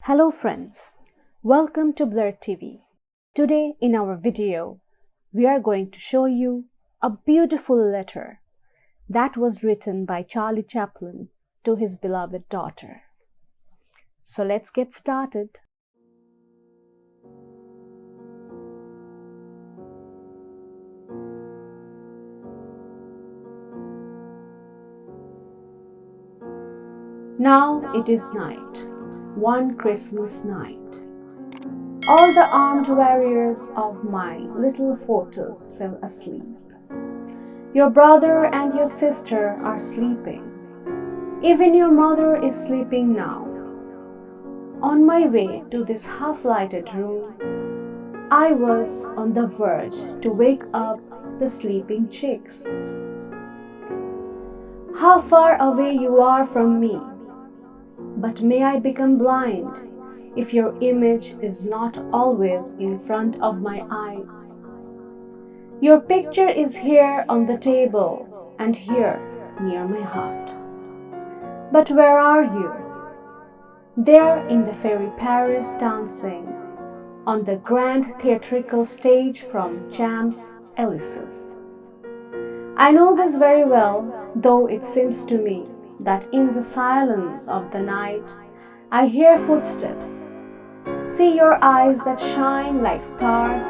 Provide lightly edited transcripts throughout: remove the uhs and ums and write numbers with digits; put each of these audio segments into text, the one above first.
Hello friends, welcome to Blurred TV. Today in our video, we are going to show you a beautiful letter that was written by Charlie Chaplin to his beloved daughter. So let's get started. Now it is night, one Christmas night. All the armed warriors of my little fortress fell asleep. Your brother and your sister are sleeping. Even your mother is sleeping now. On my way to this half-lighted room, I was on the verge to wake up the sleeping chicks. How far away you are from me! But may I become blind if your image is not always in front of my eyes. Your picture is here on the table and here near my heart. But where are you? There in the fairy Paris dancing on the grand theatrical stage from Champs Elysees. I know this very well, though it seems to me that in the silence of the night, I hear footsteps, see your eyes that shine like stars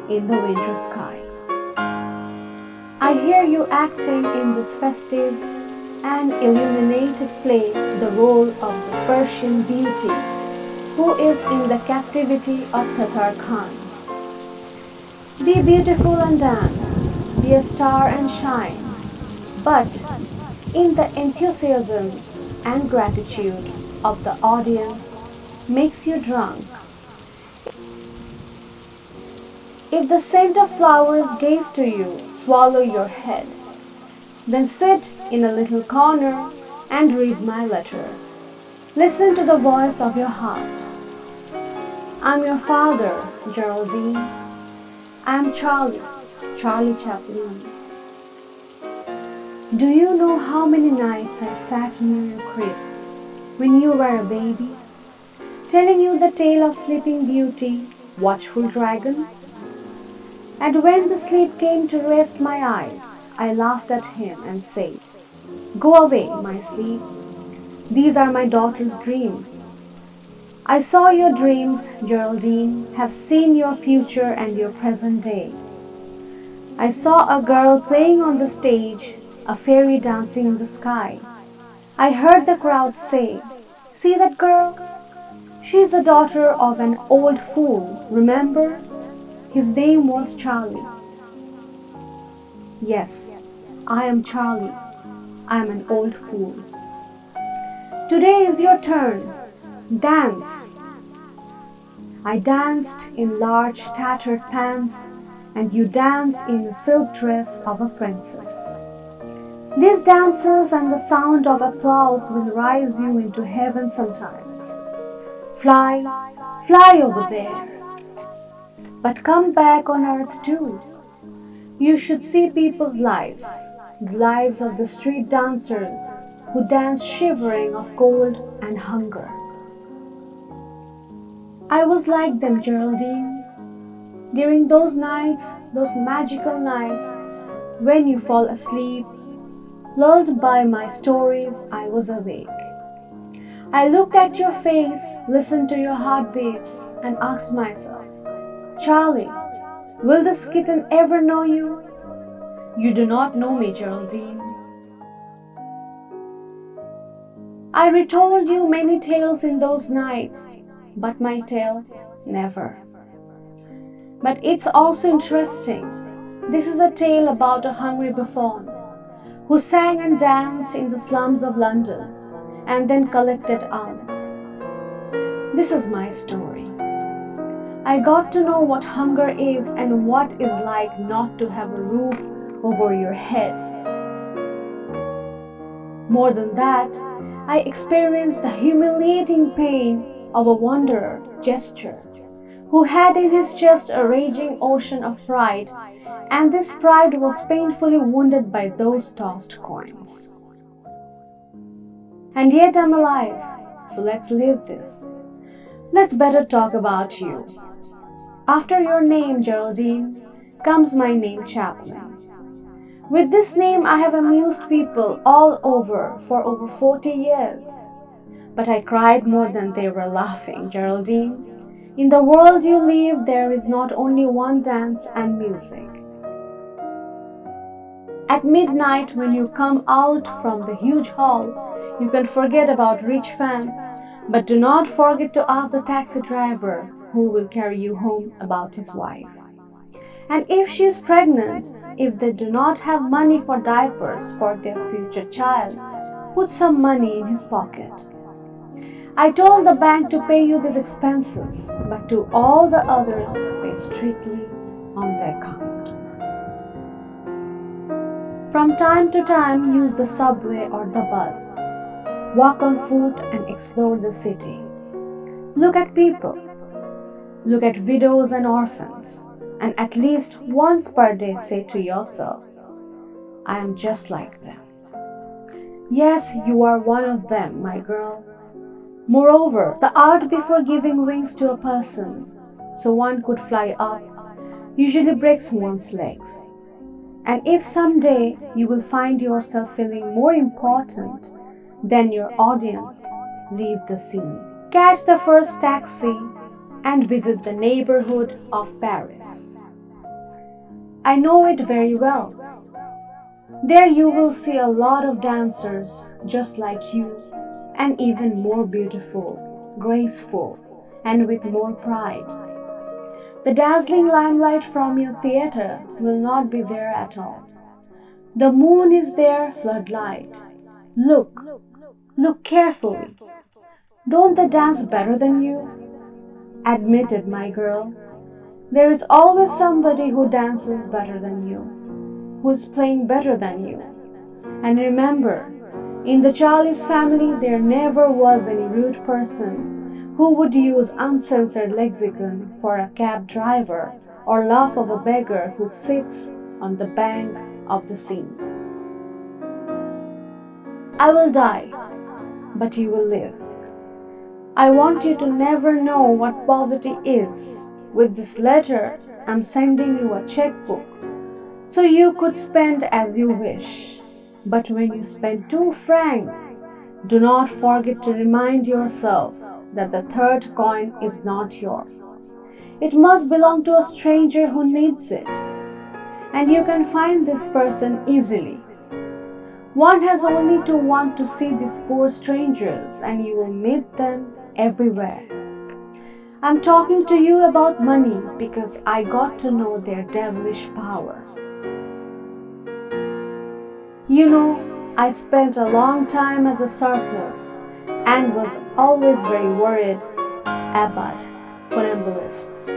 in the winter sky. I hear you acting in this festive and illuminated play the role of the Persian beauty who is in the captivity of Tatar Khan. Be beautiful and dance, be a star and shine, but in the enthusiasm and gratitude of the audience makes you drunk. If the scent of flowers gave to you swallow your head, then sit in a little corner and read my letter. Listen to the voice of your heart. I'm your father, Geraldine. I'm Charlie Chaplin. Do you know how many nights I sat near your crib when you were a baby, telling you the tale of Sleeping Beauty, Watchful Dragon? And when the sleep came to rest my eyes, I laughed at him and said, "Go away, my sleep. These are my daughter's dreams." I saw your dreams, Geraldine, have seen your future and your present day. I saw a girl playing on the stage, a fairy dancing in the sky. I heard the crowd say, "See that girl? She's the daughter of an old fool, remember? His name was Charlie." Yes, I am Charlie. I am an old fool. Today is your turn. Dance. I danced in large tattered pants, and you dance in the silk dress of a princess. These dances and the sound of applause will rise you into heaven sometimes. Fly, fly over there. But come back on earth too. You should see people's lives, the lives of the street dancers who dance shivering of cold and hunger. I was like them, Geraldine. During those nights, those magical nights, when you fall asleep, lulled by my stories, I was awake. I looked at your face, listened to your heartbeats, and asked myself, "Charlie, will this kitten ever know you?" You do not know me, Geraldine. I retold you many tales in those nights, but my tale never. But it's also interesting. This is a tale about a hungry buffoon who sang and danced in the slums of London and then collected alms. This is my story. I got to know what hunger is and what is like not to have a roof over your head. More than that, I experienced the humiliating pain of a wanderer, Gesture, who had in his chest a raging ocean of pride, and this pride was painfully wounded by those tossed coins. And yet I'm alive, so let's live this. Let's better talk about you. After your name, Geraldine, comes my name, Chaplin. With this name, I have amused people all over for over 40 years. But I cried more than they were laughing, Geraldine. In the world you live, there is not only one dance and music. At midnight, when you come out from the huge hall, you can forget about rich fans, but do not forget to ask the taxi driver who will carry you home about his wife. And if she is pregnant, if they do not have money for diapers for their future child, put some money in his pocket. I told the bank to pay you these expenses, but to all the others, pay strictly on their account. From time to time, use the subway or the bus. Walk on foot and explore the city. Look at people. Look at widows and orphans. And at least once per day say to yourself, I am just like them. Yes, you are one of them, my girl. Moreover, the art before giving wings to a person, so one could fly up, usually breaks one's legs. And if someday you will find yourself feeling more important than your audience, leave the scene. Catch the first taxi and visit the neighborhood of Paris. I know it very well. There you will see a lot of dancers just like you, and even more beautiful, graceful, and with more pride. The dazzling limelight from your theater will not be there at all. The moon is their floodlight. Look carefully. Don't they dance better than you? Admit it, my girl. There is always somebody who dances better than you, who is playing better than you. And remember, in the Charlie's family, there never was any rude person who would use uncensored lexicon for a cab driver or laugh of a beggar who sits on the bank of the sea. I will die, but you will live. I want you to never know what poverty is. With this letter, I'm sending you a checkbook so you could spend as you wish. But when you spend 2 francs, do not forget to remind yourself that the third coin is not yours. It must belong to a stranger who needs it. And you can find this person easily. One has only to want to see these poor strangers, and you will meet them everywhere. I'm talking to you about money because I got to know their devilish power. You know, I spent a long time at the circus and was always very worried about funambulists.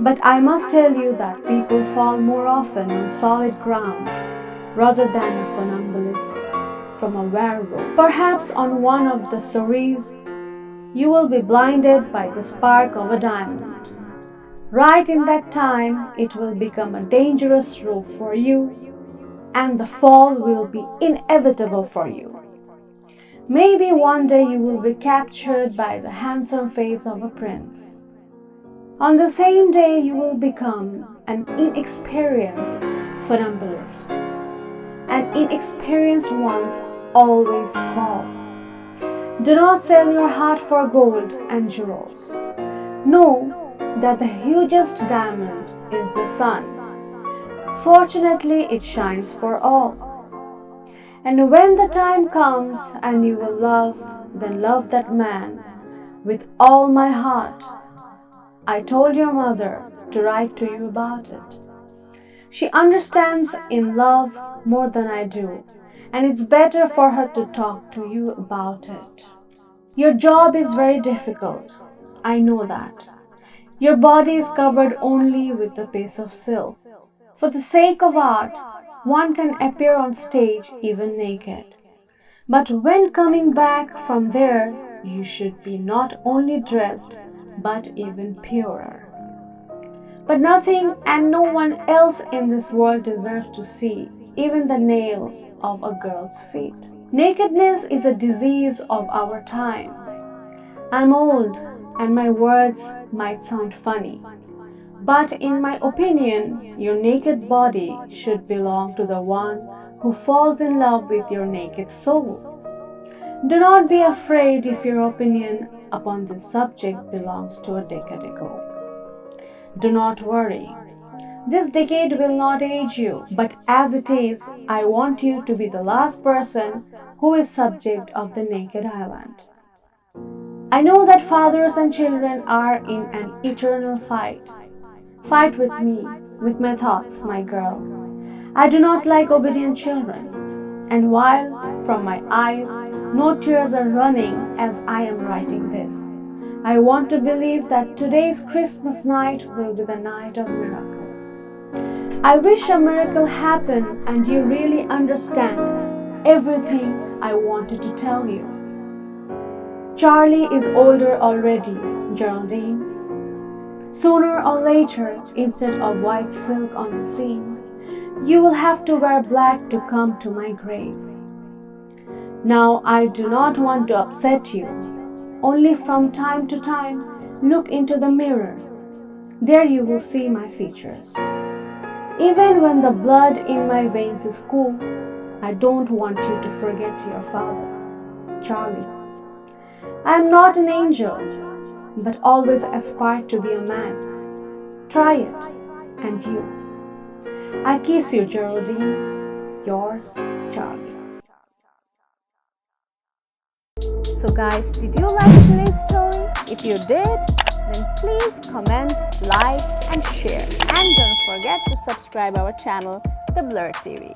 But I must tell you that people fall more often on solid ground rather than a funambulist from a werewolf. Perhaps on one of the stories, you will be blinded by the spark of a diamond. Right in that time, it will become a dangerous rope for you, and the fall will be inevitable for you. Maybe one day you will be captured by the handsome face of a prince. On the same day, you will become an inexperienced funambulist. And inexperienced ones always fall. Do not sell your heart for gold and jewels. Know that the hugest diamond is the sun. Fortunately, it shines for all. And when the time comes and you will love, then love that man with all my heart. I told your mother to write to you about it. She understands in love more than I do, and it's better for her to talk to you about it. Your job is very difficult. I know that. Your body is covered only with a piece of silk. For the sake of art, one can appear on stage even naked. But when coming back from there, you should be not only dressed, but even purer. But nothing and no one else in this world deserves to see even the nails of a girl's feet. Nakedness is a disease of our time. I'm old, and my words might sound funny. But in my opinion, your naked body should belong to the one who falls in love with your naked soul. Do not be afraid if your opinion upon this subject belongs to a decade ago. Do not worry. This decade will not age you, but as it is, I want you to be the last person who is subject of the naked island. I know that fathers and children are in an eternal fight. Fight with me, with my thoughts, my girl. I do not like obedient children. And while from my eyes no tears are running as I am writing this, I want to believe that today's Christmas night will be the night of miracles. I wish a miracle happened and you really understand everything I wanted to tell you. Charlie is older already, Geraldine. Sooner or later, instead of white silk on the scene, you will have to wear black to come to my grave. Now, I do not want to upset you. Only from time to time, look into the mirror. There you will see my features. Even when the blood in my veins is cool, I don't want you to forget your father, Charlie. I am not an angel, but always aspired to be a man. Try it, and you. I kiss you, Geraldine. Yours, Charlie. So guys, did you like today's story? If you did, then please comment, like and share. And don't forget to subscribe our channel, The Blur TV.